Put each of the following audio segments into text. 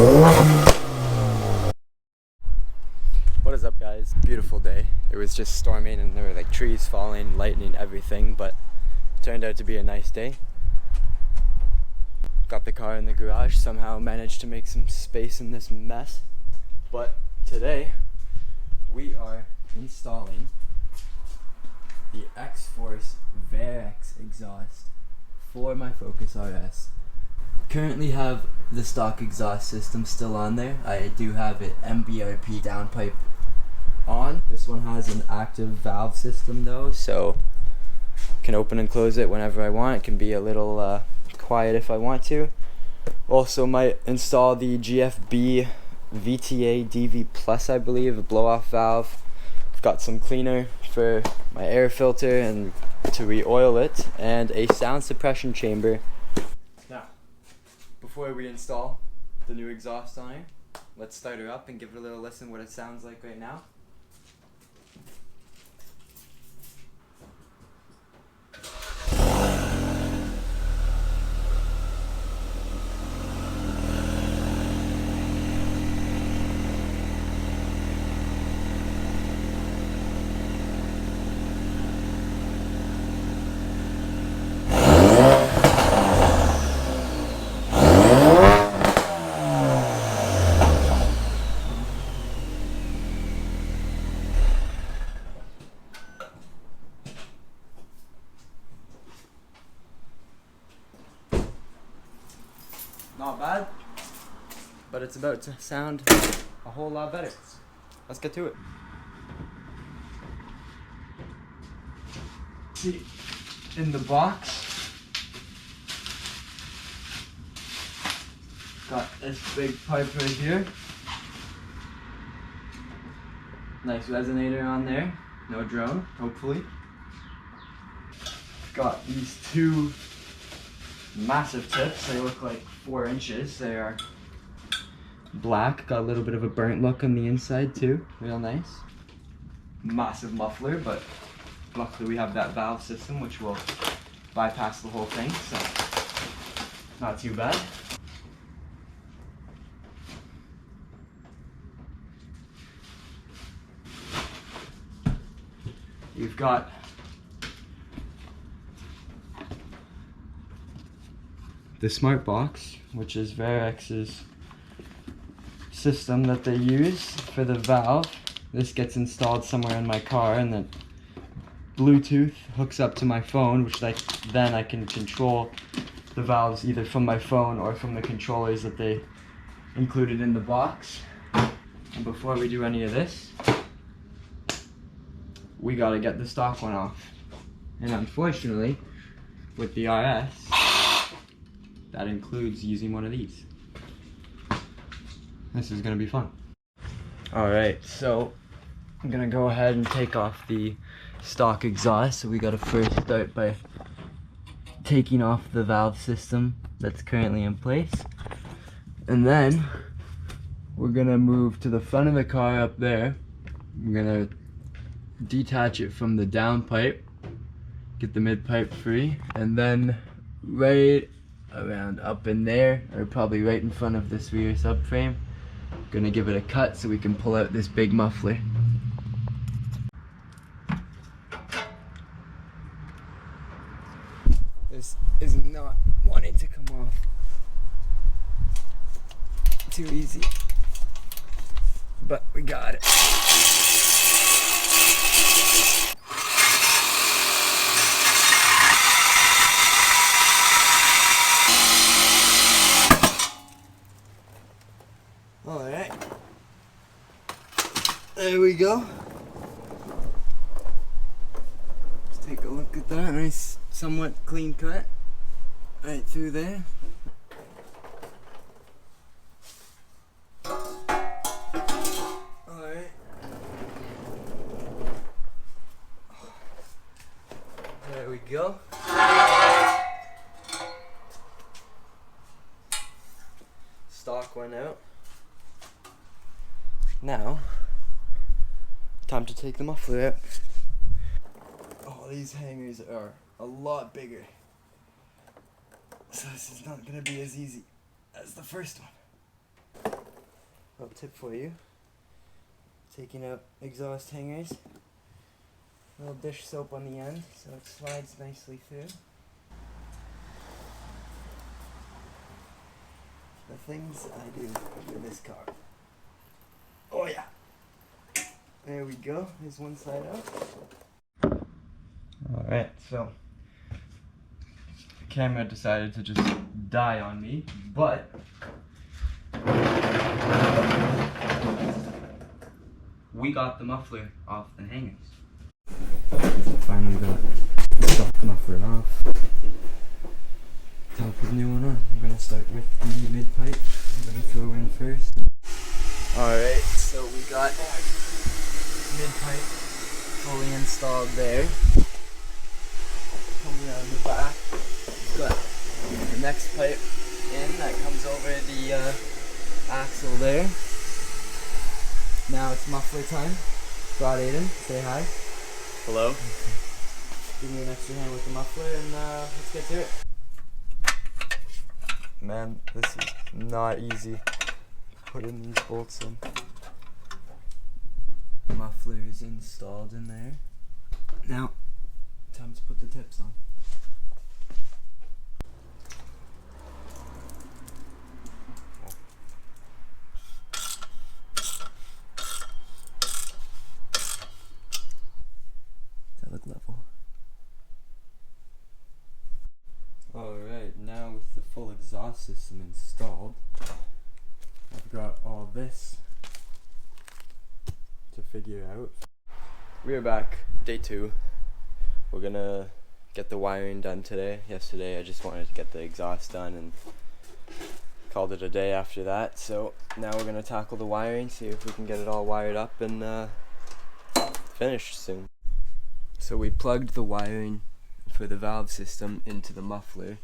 What is up, guys? Beautiful day. It was just storming and there were like trees falling, lightning, everything, but it turned out to be a nice day. Got the car in the garage, somehow managed to make some space in this mess. But today we are installing the XForce Varex exhaust for my Focus RS. Currently have the stock exhaust system still on there. I do have it MBRP downpipe on. This one has an active valve system though, so I can open and close it whenever I want. It can be a little quiet if I want to. Also might install the GFB VTA DV Plus, I believe, a blow-off valve. I've got some cleaner for my air filter and to re-oil it, and a sound suppression chamber. Now, before we install the new exhaust on here, let's start her up and give it a little listen what it sounds like right now. Not bad, but it's about to sound a whole lot better. Let's get to it. See, in the box, got this big pipe right here. Nice resonator on there, no drone, hopefully. Got these two massive tips. They look like 4 inches. They are black, got a little bit of a burnt look on the inside too, real nice. Massive muffler, but luckily we have that valve system which will bypass the whole thing, so not too bad. You've got the Smartbox, which is Varex's system that they use for the valve. This gets installed somewhere in my car and then Bluetooth hooks up to my phone, which then I can control the valves either from my phone or from the controllers that they included in the box. And before we do any of this, we gotta get the stock one off. And unfortunately, with the RS, that includes using one of these. This is gonna be fun. Alright, so I'm gonna go ahead and take off the stock exhaust. So we gotta first start by taking off the valve system that's currently in place. And then we're gonna move to the front of the car up there. We're gonna detach it from the downpipe, get the mid pipe free, and then right around up in there, or probably right in front of this rear subframe, gonna give it a cut so we can pull out this big muffler. This is not wanting to come off too easy, but we got it. Alright, there we go. Let's take a look at that. Nice, somewhat clean cut right through there. Alright. There we go. Stock went out. Now, time to take the muffler out. Oh, these hangers are a lot bigger. So this is not going to be as easy as the first one. Pro tip for you. Taking out exhaust hangers. Little dish soap on the end so it slides nicely through. The things I do for this car. Oh yeah! There we go. There's one side out. Alright, so the camera decided to just die on me, but we got the muffler off the hangers. Finally got the stock muffler off. Time to put a new one on. I'm gonna start with the mid pipe. I'm gonna throw in first. Alright, so we got mid pipe fully installed there. Coming around the back, we've got the next pipe in that comes over the axle there. Now it's muffler time. Brought Aiden, say hi. Hello. Give me an extra hand with the muffler and let's get to it. Man, this is not easy. Putting these bolts in. Muffler is installed in there. Now, time to put the tips on. Does that look level? Alright, now with the full exhaust system installed, I've got all this to figure out. We're back, day 2. We're gonna get the wiring done today. Yesterday I just wanted to get the exhaust done and called it a day after that. So now we're gonna tackle the wiring, see if we can get it all wired up and finished soon. So we plugged the wiring for the valve system into the muffler,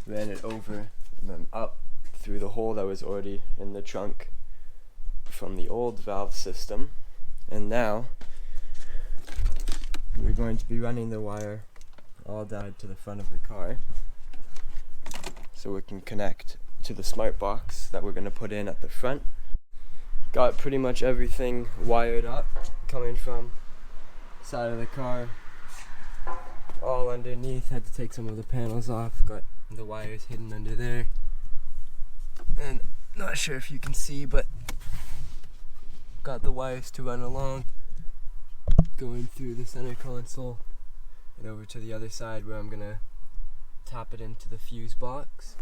ran it over and then up through the hole that was already in the trunk from the old valve system, and now we're going to be running the wire all down to the front of the car so we can connect to the Smartbox that we're going to put in at the front. Got pretty much everything wired up coming from the side of the car all underneath. Had to take some of the panels off, got the wires hidden under there, and not sure if you can see, but got the wires to run along, going through the center console and over to the other side where I'm gonna tap it into the fuse box.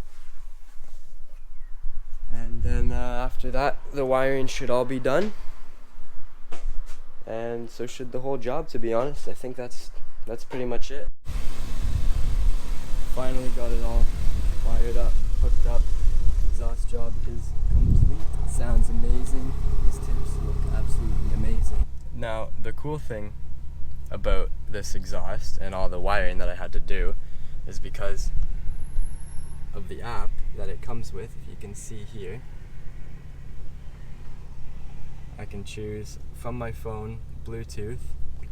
And then after that, the wiring should all be done, and so should the whole job, to be honest. I think that's pretty much it. Finally got it all wired up, hooked up. Exhaust job is complete. Sounds amazing. These tips look absolutely amazing. Now, the cool thing about this exhaust and all the wiring that I had to do is because of the app that it comes with. If you can see here, I can choose from my phone, Bluetooth,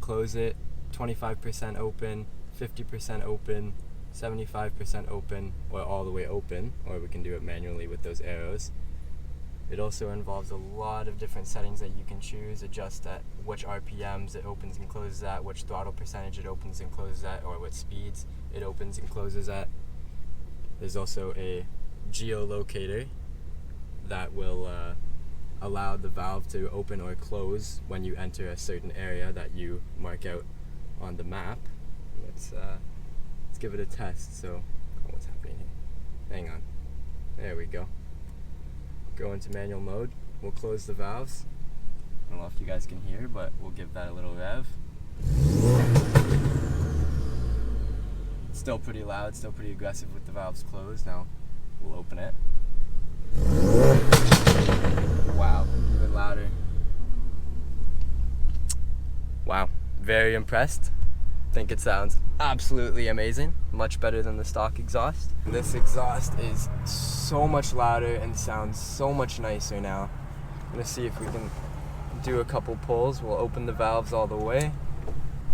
close it, 25% open, 50% open, 75% open, or all the way open, or we can do it manually with those arrows. It also involves a lot of different settings that you can choose, adjust at which RPMs it opens and closes at, which throttle percentage it opens and closes at, or what speeds it opens and closes at. There's also a geolocator that will allow the valve to open or close when you enter a certain area that you mark out on the map. Let's give it a test. So, what's happening here? Hang on. There we go. Go into manual mode. We'll close the valves. I don't know if you guys can hear, but we'll give that a little rev. Still pretty loud, still pretty aggressive with the valves closed. Now we'll open it. Wow, even louder. Wow, very impressed. Think it sounds absolutely amazing, much better than the stock exhaust. This exhaust is so much louder and sounds so much nicer now. I'm gonna see if we can do a couple pulls. We'll open the valves all the way,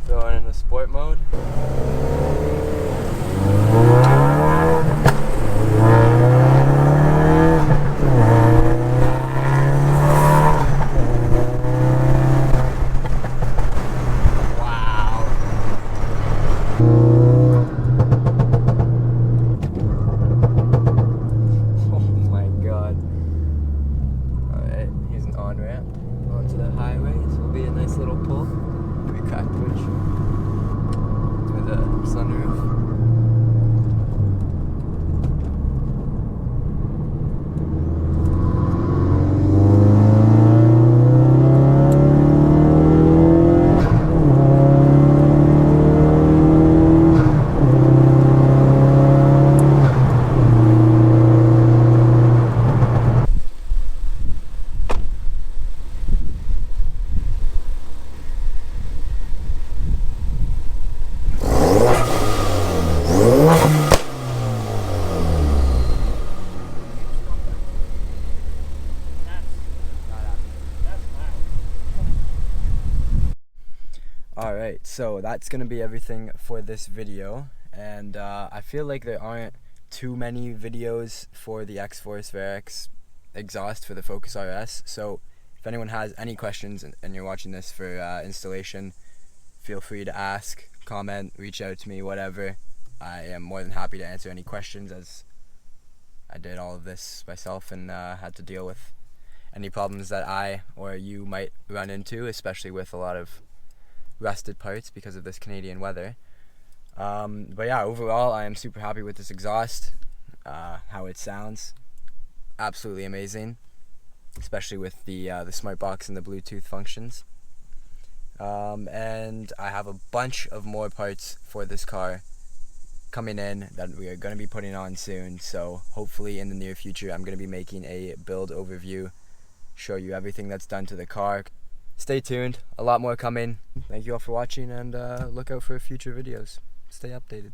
throw it in the sport mode. on-ramp onto the highway. This will be a nice little pull. Pretty cracked winch with a sunroof. Alright, so that's going to be everything for this video, and I feel like there aren't too many videos for the XForce Varex exhaust for the Focus RS, so if anyone has any questions and you're watching this for installation, feel free to ask, comment, reach out to me, whatever. I am more than happy to answer any questions, as I did all of this myself and had to deal with any problems that I or you might run into, especially with a lot of rusted parts because of this Canadian weather. But yeah, overall I am super happy with this exhaust, how it sounds, absolutely amazing, especially with the Smartbox and the Bluetooth functions. And I have a bunch of more parts for this car coming in that we are going to be putting on soon, so hopefully in the near future I'm going to be making a build overview, show you everything that's done to the car. Stay tuned, a lot more coming. Thank you all for watching, and look out for future videos. Stay updated.